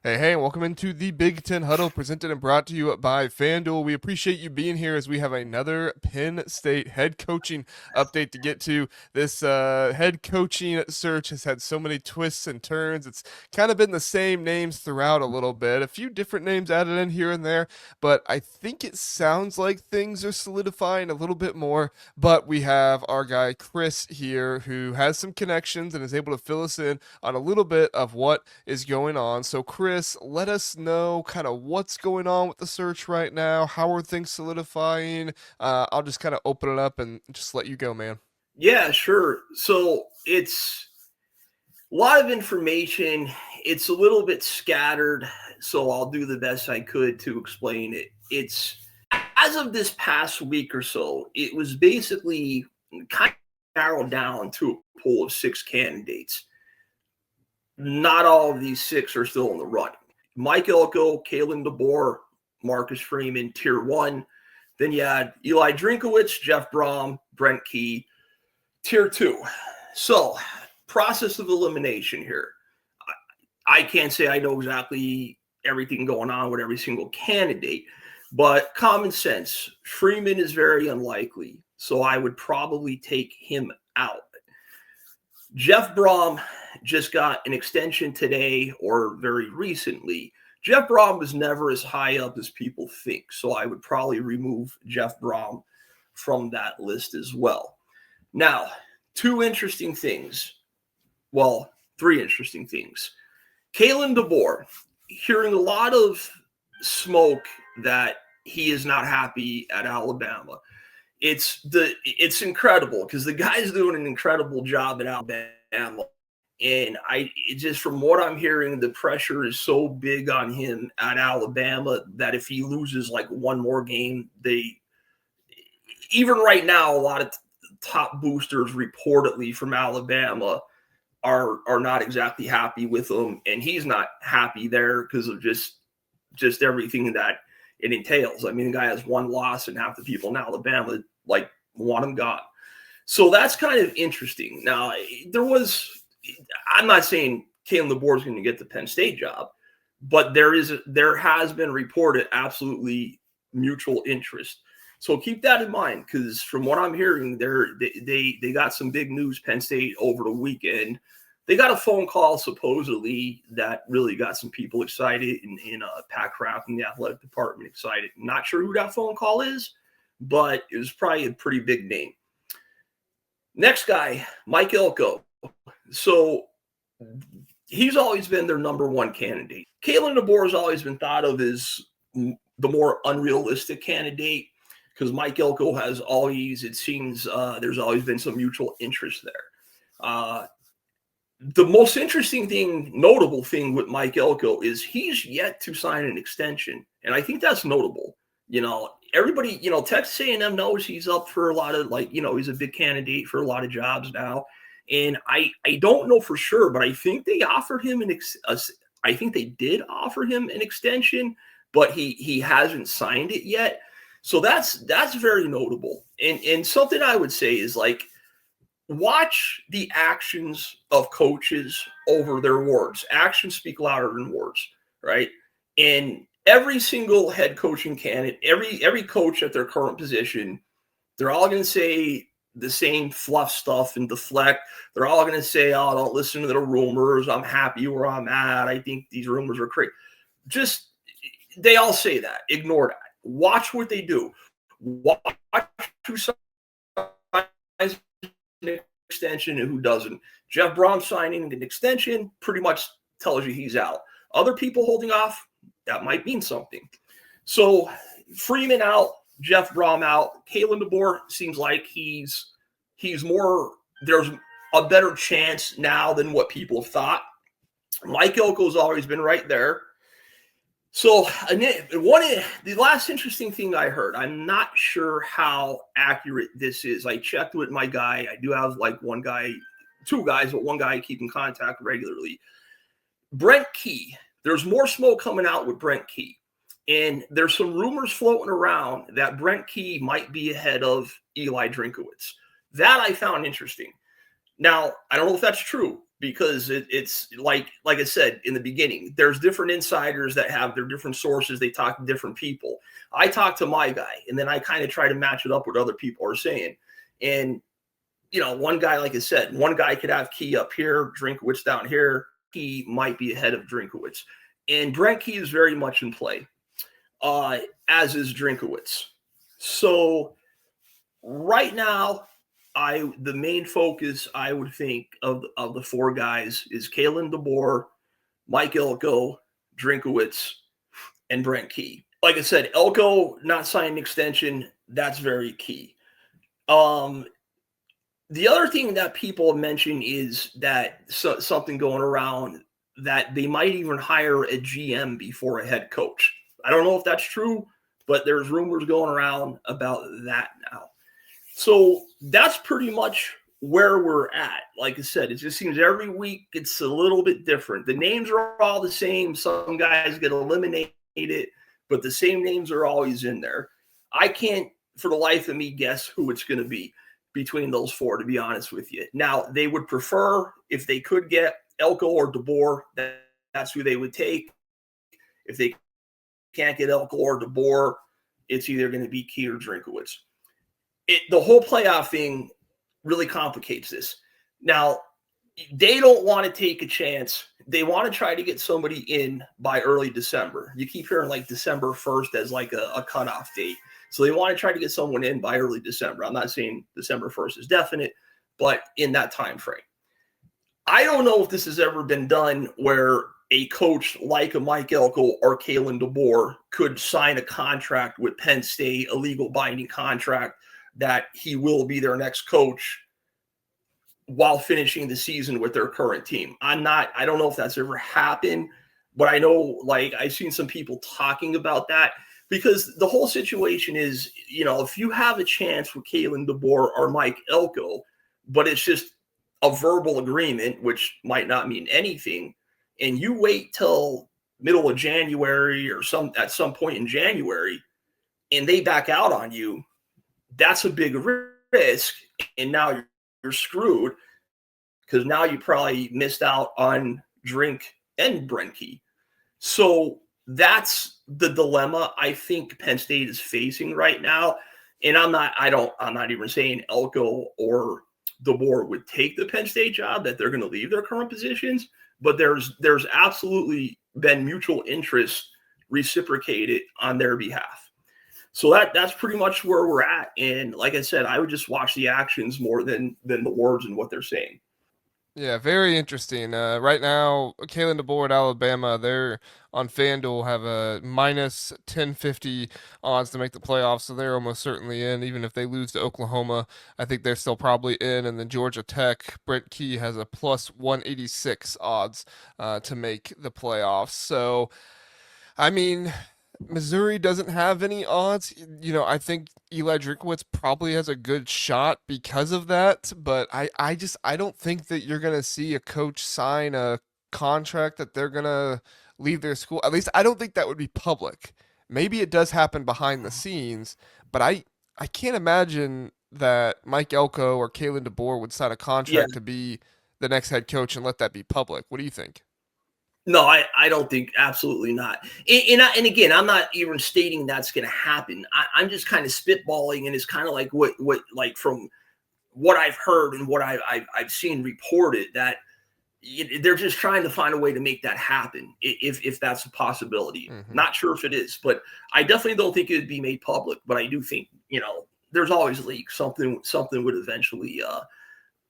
Hey, welcome into the Big Ten Huddle presented and brought to you by FanDuel. We appreciate you being here as we have another Penn State head coaching update to get to. This head coaching search has had so many twists and turns. It's kind of been the same names throughout a little bit, a few different names added in here and there, but I think it sounds like things are solidifying a little bit more. But we have our guy Chris here who has some connections and is able to fill us in on a little bit of what is going on. So, Chris, let us know kind of what's going on with the search right now. How are things solidifying? I'll just kind of open it up and just let you go, man. Yeah, sure. So it's a lot of information. It's a little bit scattered, so I'll do the best I could to explain it. It's as of this past week or so, it was basically kind of narrowed down to a pool of six candidates. Not all of these six are still in the running. Mike Elko, Kalen DeBoer, Marcus Freeman, tier one. Then you had Eli Drinkwitz, Jeff Brohm, Brent Key, tier two. So, process of elimination here. I can't say I know exactly everything going on with every single candidate, but common sense, Freeman is very unlikely. So I would probably take him out. Jeff Brohm just got an extension today or very recently. Jeff Brohm was never as high up as people think. So I would probably remove Jeff Brohm from that list as well. Now, two interesting things. Well, three interesting things. Kalen DeBoer, hearing a lot of smoke that he is not happy at Alabama. It's incredible because the guy's doing an incredible job at Alabama. And just from what I'm hearing, the pressure is so big on him at Alabama that if he loses like one more game, even right now, a lot of top boosters reportedly from Alabama are not exactly happy with him, and he's not happy there because of just everything that it entails. I mean, the guy has one loss, and half the people in Alabama like want him gone. So that's kind of interesting. Now, I'm not saying Kalen DeBoer is going to get the Penn State job, but there has been reported absolutely mutual interest. So keep that in mind because from what I'm hearing, they got some big news. Penn State over the weekend, they got a phone call supposedly that really got some people excited, and Pat Kraft and the athletic department excited. Not sure who that phone call is, but it was probably a pretty big name. Next guy, Mike Elko. So he's always been their number one candidate. Kalen DeBoer has always been thought of as the more unrealistic candidate because Mike Elko has always, it seems, there's always been some mutual interest there. The most interesting thing, notable thing with Mike Elko is he's yet to sign an extension. And I think that's notable. Everybody, Texas A&M knows he's up for a lot of he's a big candidate for a lot of jobs now. And I don't know for sure, but I think they offered him I think they did offer him an extension, but he hasn't signed it yet. So that's very notable. And something I would say is watch the actions of coaches over their words. Actions speak louder than words, right? And every single head coaching candidate, every coach at their current position, they're all going to say the same fluff stuff and deflect. They're all going to say, "Oh, don't listen to the rumors. I'm happy where I'm at. I think these rumors are crazy." They all say that. Ignore that. Watch what they do. Watch who signs an extension and who doesn't. Jeff Brohm signing an extension pretty much tells you he's out. Other people holding off, that might mean something. So Freeman out, Jeff Brohm out. Kalen DeBoer seems like he's more, there's a better chance now than what people thought. Mike Elko's always been right there. So the last interesting thing I heard, I'm not sure how accurate this is. I checked with my guy. I do have two guys, but one guy I keep in contact regularly. Brent Key. There's more smoke coming out with Brent Key. And there's some rumors floating around that Brent Key might be ahead of Eli Drinkwitz. That I found interesting. Now, I don't know if that's true. because it's like I said in the beginning, there's different insiders that have their different sources. They talk to different people. I talk to my guy, and then I kind of try to match it up with what other people are saying. And, one guy, like I said, one guy could have Key up here, Drinkwitz down here. He might be ahead of Drinkwitz. And Brent Key is very much in play, as is Drinkwitz. So right now, the main focus, I would think, of the four guys is Kalen DeBoer, Mike Elko, Drinkwitz, and Brent Key. Like I said, Elko not signing an extension, that's very key. The other thing that people mention is that something going around that they might even hire a GM before a head coach. I don't know if that's true, but there's rumors going around about that now. So that's pretty much where we're at. Like I said, it just seems every week it's a little bit different. The names are all the same. Some guys get eliminated, but the same names are always in there. I can't, for the life of me, guess who it's going to be between those four, to be honest with you. Now, they would prefer, if they could get Elko or DeBoer, that's who they would take. If they can't get Elko or DeBoer, it's either going to be Key or Drinkwitz. The whole playoff thing really complicates this. Now, they don't want to take a chance. They want to try to get somebody in by early December. You keep hearing like December 1st as like a cutoff date. So they want to try to get someone in by early December. I'm not saying December 1st is definite, but in that time frame. I don't know if this has ever been done where a coach like a Mike Elko or Kalen DeBoer could sign a contract with Penn State, a legal binding contract, that he will be their next coach while finishing the season with their current team. I don't know if that's ever happened, but I know, like, I've seen some people talking about that, because the whole situation is, if you have a chance with Kalen DeBoer or Mike Elko, but it's just a verbal agreement, which might not mean anything, and you wait till middle of January or at some point in January, and they back out on you, that's a big risk, and now you're screwed, because now you probably missed out on Drink and Brent Key. So that's the dilemma I think Penn State is facing right now. And I'm not even saying Elko or DeBoer would take the Penn State job, that they're going to leave their current positions, but there's absolutely been mutual interest reciprocated on their behalf. So that's pretty much where we're at. And like I said, I would just watch the actions more than the words and what they're saying. Yeah, very interesting. Right now, Kalen DeBoer at Alabama, they're on FanDuel, have a minus 1050 odds to make the playoffs, so they're almost certainly in. Even if they lose to Oklahoma, I think they're still probably in. And then Georgia Tech, Brent Key has a plus 186 odds to make the playoffs. So, I mean, Missouri doesn't have any odds. I think Eli Drinkwitz probably has a good shot because of that, but I don't think that you're going to see a coach sign a contract that they're going to leave their school. At least I don't think that would be public. Maybe it does happen behind the scenes, but I can't imagine that Mike Elko or Kalen DeBoer would sign a contract to be the next head coach and let that be public. What do you think? No, I don't think, absolutely not. And again, I'm not even stating that's going to happen. I'm just kind of spitballing, and it's kind of like what like from what I've heard and what I've seen reported, that they're just trying to find a way to make that happen, if that's a possibility. Mm-hmm. Not sure if it is, but I definitely don't think it would be made public. But I do think, there's always leaks. Something would eventually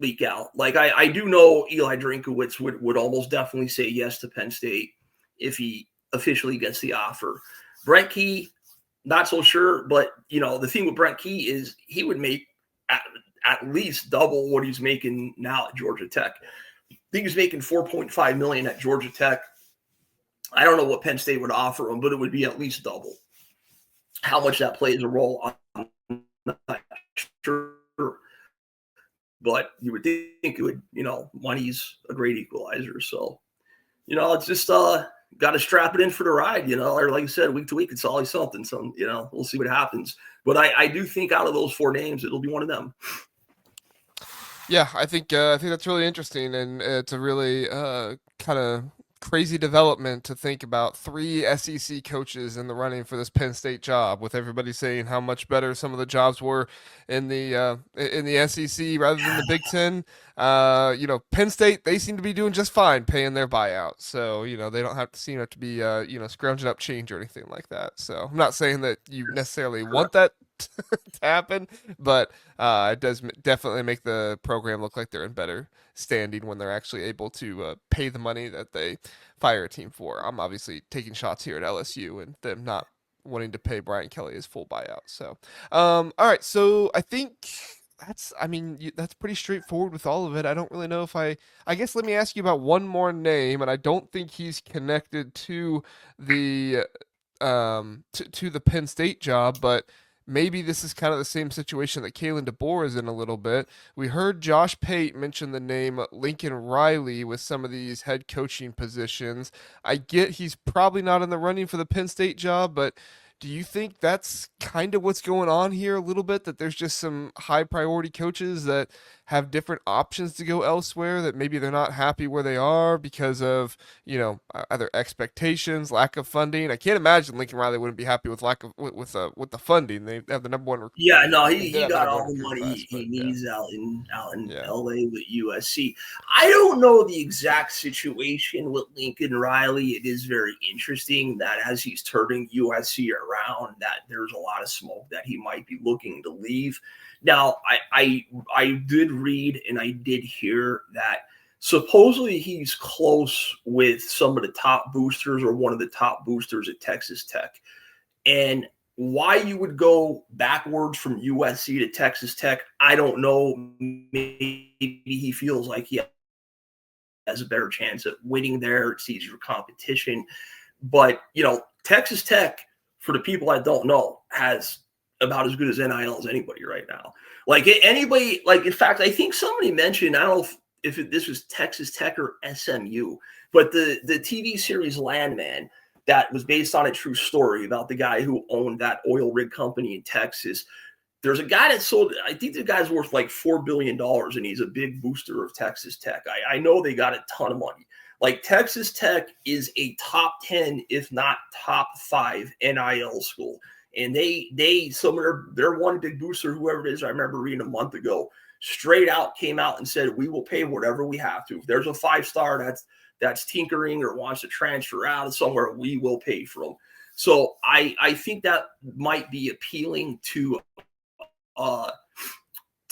leak out. Like I do know Eli Drinkwitz would almost definitely say yes to Penn State if he officially gets the offer. Brent Key, not so sure, but the thing with Brent Key is he would make at least double what he's making now at Georgia Tech. I think he's making $4.5 million at Georgia Tech. I don't know what Penn State would offer him, but it would be at least double. How much that plays a role, I'm not sure. But you would think it would, money's a great equalizer. So, it's just got to strap it in for the ride, or like I said, week to week, it's always something. So, we'll see what happens. But I do think out of those four names, it'll be one of them. Yeah, I think that's really interesting, and it's a really kind of crazy development to think about three SEC coaches in the running for this Penn State job, with everybody saying how much better some of the jobs were in the SEC rather than the Big Ten. Penn State, they seem to be doing just fine paying their buyout, so they don't have to seem to be scrounging up change or anything like that. So I'm not saying that you necessarily want Correct. that to happen, but it does definitely make the program look like they're in better standing when they're actually able to pay the money that they fire a team for. I'm obviously taking shots here at LSU and them not wanting to pay Brian Kelly his full buyout. So, all right. So I think that's pretty straightforward with all of it. I don't really know if I guess let me ask you about one more name, and I don't think he's connected to the to the Penn State job, but maybe this is kind of the same situation that Kalen DeBoer is in a little bit. We heard Josh Pate mention the name Lincoln Riley with some of these head coaching positions. I get he's probably not in the running for the Penn State job, but do you think that's kind of what's going on here a little bit? That there's just some high priority coaches that have different options to go elsewhere, that maybe they're not happy where they are because of, either expectations, lack of funding. I can't imagine Lincoln Riley wouldn't be happy with lack of with the funding. They have the number one. Yeah, no, They did he have the got number one all the recruiting money class, he but yeah, needs out in yeah, LA with USC. I don't know the exact situation with Lincoln Riley. It is very interesting that as he's turning USC around, that there's a lot of smoke that he might be looking to leave. Now, I did read and I did hear that supposedly he's close with some of the top boosters or one of the top boosters at Texas Tech. And why you would go backwards from USC to Texas Tech, I don't know. Maybe he feels like he has a better chance at winning there. It's easier competition. But, Texas Tech, for the people that don't know, has about as good as NIL as anybody right now. Like anybody, like in fact, I think somebody mentioned, I don't know if this was Texas Tech or SMU, but the TV series Landman that was based on a true story about the guy who owned that oil rig company in Texas. There's a guy that sold, I think the guy's worth like $4 billion, and he's a big booster of Texas Tech. I know they got a ton of money. Like Texas Tech is a top 10, if not top 5 NIL school. And some of their one big booster, whoever it is, I remember reading a month ago, straight out came out and said, we will pay whatever we have to. If there's a 5-star that's tinkering or wants to transfer out of somewhere, we will pay for them. So I think that might be appealing to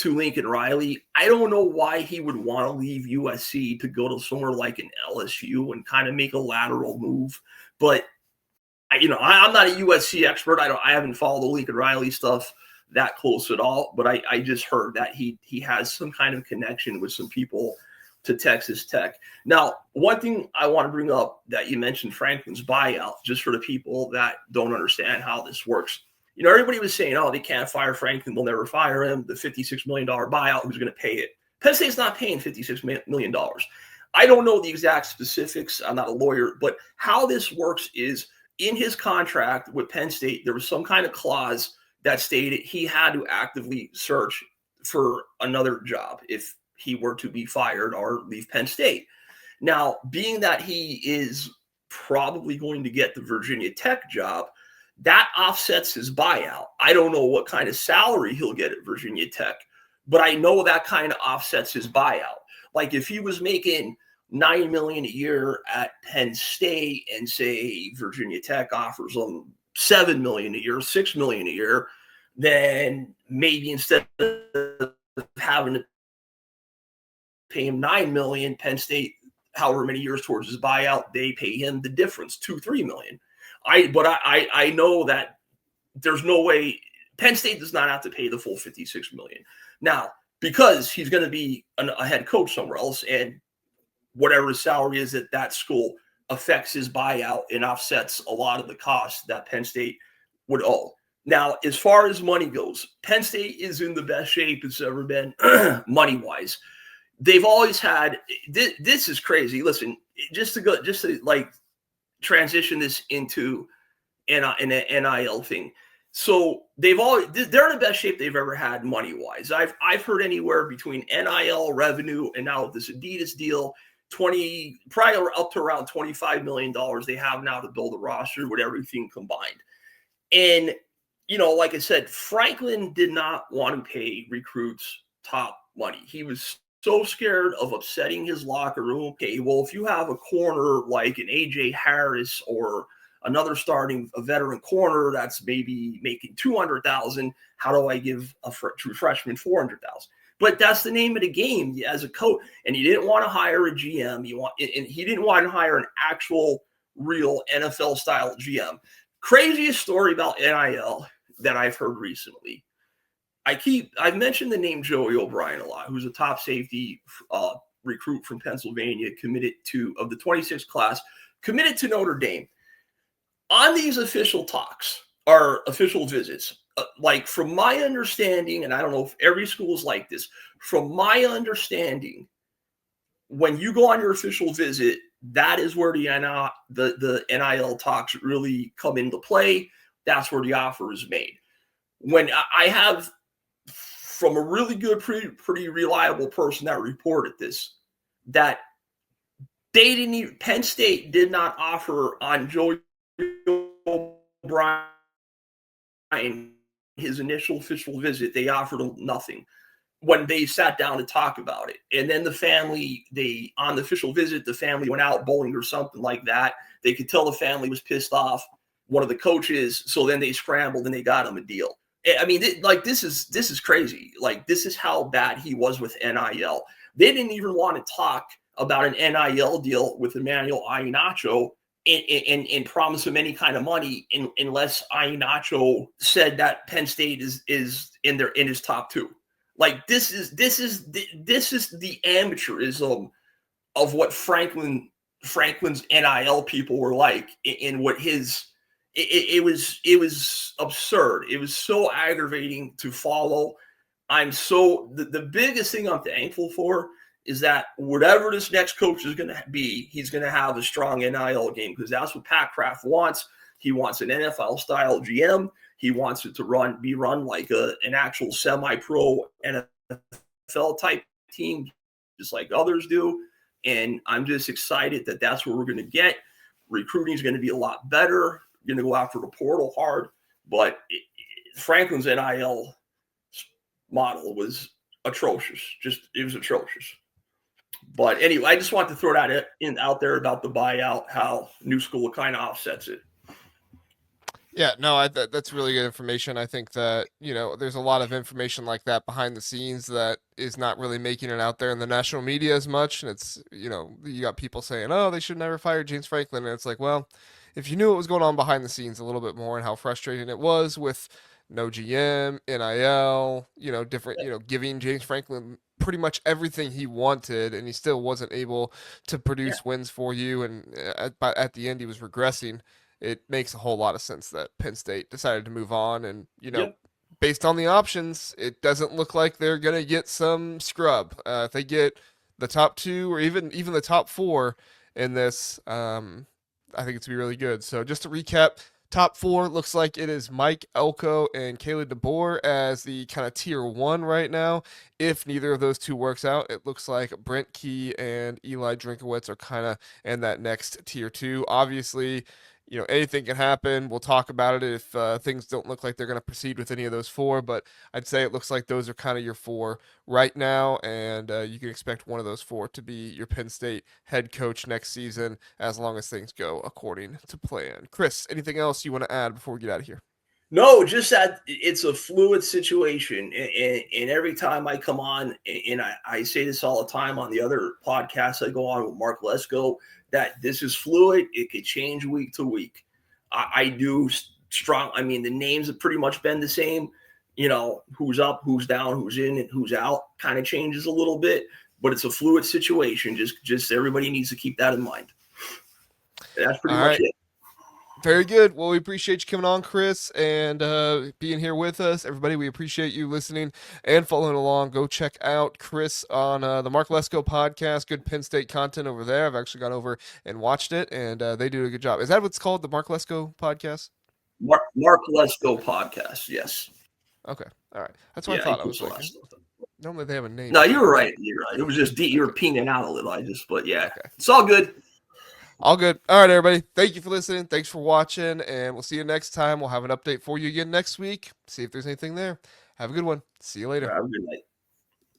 Lincoln Riley. I don't know why he would want to leave USC to go to somewhere like an LSU and kind of make a lateral move. But I'm not a USC expert. I haven't followed the Lincoln Riley stuff that close at all. But I just heard that he has some kind of connection with some people to Texas Tech. Now, one thing I want to bring up that you mentioned Franklin's buyout, just for the people that don't understand how this works. Everybody was saying, oh, they can't fire Franklin. They'll never fire him. The $56 million buyout, who's going to pay it? Penn State's not paying $56 million. I don't know the exact specifics. I'm not a lawyer, but how this works is in his contract with Penn State, there was some kind of clause that stated he had to actively search for another job if he were to be fired or leave Penn State. Now, being that he is probably going to get the Virginia Tech job, that offsets his buyout. I don't know what kind of salary he'll get at Virginia Tech, but I know that kind of offsets his buyout. Like if he was making $9 million a year at Penn State and say Virginia Tech offers him $7 million a year, $6 million a year, then maybe instead of having to pay him $9 million, Penn State, however many years towards his buyout, they pay him the difference, $2-3 million. I know that there's no way Penn State does not have to pay the full $56 million. Now, because he's going to be a head coach somewhere else, and whatever his salary is at that school affects his buyout and offsets a lot of the costs that Penn State would owe. Now, as far as money goes, Penn State is in the best shape it's ever been money-wise. They've always had this is crazy. Listen, just to like transition this into an NIL thing. So they're in the best shape they've ever had money wise. I've heard anywhere between NIL revenue and now this Adidas deal, probably up to around $25 million they have now to build a roster with everything combined. And, like I said, Franklin did not want to pay recruits top money. He was so scared of upsetting his locker room. Okay, well, if you have a corner like an AJ Harris or another a veteran corner that's maybe making $200,000, how do I give a true freshman $400,000? But that's the name of the game as a coach. And he didn't want to hire a GM. He didn't want to hire an actual, real NFL style GM. Craziest story about NIL that I've heard recently. I've mentioned the name Joey O'Brien a lot, who's a top safety recruit from Pennsylvania, of the 26th class, committed to Notre Dame. On these official talks or official visits, like from my understanding, and I don't know if every school is like this, from my understanding, when you go on your official visit, that is where the NIL talks really come into play. That's where the offer is made. When I have from a really good, pretty reliable person that reported this, that Penn State did not offer on Joey O'Brien his initial official visit. They offered him nothing when they sat down to talk about it. And then the family, on the official visit, the family went out bowling or something like that. They could tell the family was pissed off, one of the coaches. So then they scrambled and they got him a deal. I mean, this is crazy. Like, this is how bad he was with NIL. They didn't even want to talk about an NIL deal with Emmanuel Iheanacho and promise him any kind of money unless Iheanacho said that Penn State is in his top two. Like, this is the amateurism of what Franklin's NIL people were like, in what his. It was absurd. It was so aggravating to follow. The biggest thing I'm thankful for is that whatever this next coach is going to be, he's going to have a strong NIL game, because that's what Pat Kraft wants. He wants an NFL style GM. He wants it to be run like an actual semi-pro NFL type team, just like others do. And I'm just excited that that's what we're going to get. Recruiting is going to be a lot better. Going to go after the portal hard, but Franklin's NIL model was atrocious. It was atrocious. But anyway, I just want to throw that out there about the buyout, how New School kind of offsets it. Yeah, no, that's really good information. I think that, there's a lot of information like that behind the scenes that is not really making it out there in the national media as much. And it's, you got people saying, oh, they should never fire James Franklin. And it's like, well, if you knew what was going on behind the scenes a little bit more and how frustrating it was with no GM, NIL, different, giving James Franklin pretty much everything he wanted, and he still wasn't able to produce wins for you. And at the end, he was regressing. It makes a whole lot of sense that Penn State decided to move on. And, based on the options, it doesn't look like they're going to get some scrub. If they get the top two or even the top four in this, I think it's going to be really good. So just to recap, top four looks like it is Mike, Elko, and Kalen DeBoer as the kind of tier one right now. If neither of those two works out, it looks like Brent Key and Eli Drinkwitz are kind of in that next tier two. Obviously, anything can happen. We'll talk about it if things don't look like they're going to proceed with any of those four, but I'd say it looks like those are kind of your four right now, and you can expect one of those four to be your Penn State head coach next season, as long as things go according to plan. Chris, anything else you want to add before we get out of here? No, just that it's a fluid situation. And every time I come on, and I say this all the time on the other podcasts I go on with Mark Lesko, that this is fluid. It could change week to week. I do strong. I mean, the names have pretty much been the same. Who's up, who's down, who's in, and who's out kind of changes a little bit. But it's a fluid situation. Just everybody needs to keep that in mind. And that's pretty much it. Very good. Well, we appreciate you coming on, Chris, and being here with us. Everybody, we appreciate you listening and following along. Go check out Chris on the Mark Lesko podcast. Good Penn State content over there. I've actually gone over and watched it, and they do a good job. Is that what's called, the Mark Lesko podcast? Mark Let's Go podcast. Yes. Okay. All right. That's what I thought. I was like, normally they have a name. No, you're right. You're right. It was just you were peening out a little. But yeah, okay. It's all good. All good. All right, everybody. Thank you for listening. Thanks for watching, and we'll see you next time. We'll have an update for you again next week. See if there's anything there. Have a good one. See you later. Have a good night.